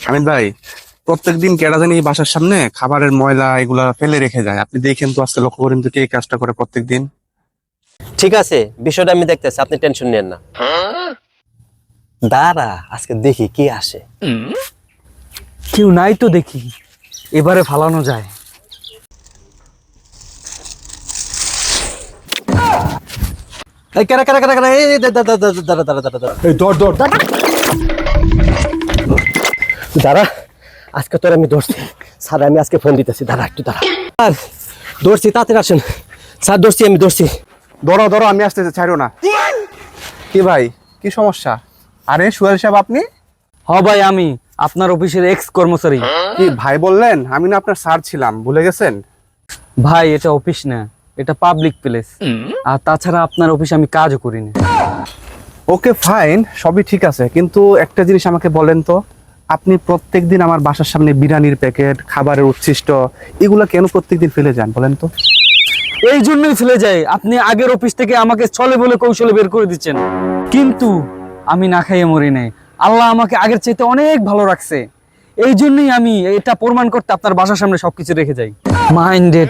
আমিন ভাই, প্রত্যেকদিন কেডা জানি এই বাসার সামনে খাবারের ময়লা এগুলা ফেলে রেখে যায়। আপনি দেখেন তো, আজকে লক্ষ্য করেন তো কে এই কাজটা করে প্রত্যেকদিন। ঠিক আছে, বিষয়টা আমি দেখতেছি, আপনি টেনশন নেন না। দাঁড়া, আজকে দেখি কি আসে। কেউ নাই তো দেখি, এবারে ফালানো যায়। এই কারা কারা কারা কারা, এই দাঁড়া দাঁড়া দাঁড়া দাঁড়া দাঁড়া দাঁড়া, এই দৌড় দৌড় দৌড়। দাঁড়া, আজকে তোর আমি ধরছি স্যার, আমি আজকে ফোন দিতেছি, দাঁড়া একটু দাঁড়া। স্যার ধরছি, তাড়াতাড়ি আসেন স্যার, ধরছি আমি ধরছি। ধরো ধরো, আমি আসতেছি, ছাড়ো না। কি ভাই, কি সমস্যা? আরে সোহেল সাহেব, আপনি? হ ভাই, আমি আপনার অফিসের এক্স কর্মচারী। কি ভাই বললেন? আমি না আপনার স্যার ছিলাম, ভুলে গেছেন? ভাই এটা অফিস না, এটা পাবলিক প্লেস। আর তাছাড়া আপনার অফিসে আমি কাজও করি না। ওকে ফাইন, সবই ঠিক আছে, কিন্তু একটা জিনিস আমাকে বলেন তো, আপনি প্রত্যেকদিন আমার বাসার সামনে বিরিয়ানির প্যাকেট, খাবারের উচ্ছিষ্ট, এগুলো কেন প্রত্যেকদিন ফেলে যান বলেন তো? এই জন্যই ফেলে যাই, আপনি আগের অফিস থেকে আমাকে ছলে বলে কৌশলে বের করে দিচ্ছেন, কিন্তু আমি না খাইয়ে মরি নাই। আল্লাহ আমাকে আগের চাইতে অনেক ভালো রাখছে, এই জন্যই আমি এটা প্রমাণ করতে আপনার বাসার সামনে সবকিছু রেখে যাই। মাইন্ডেড।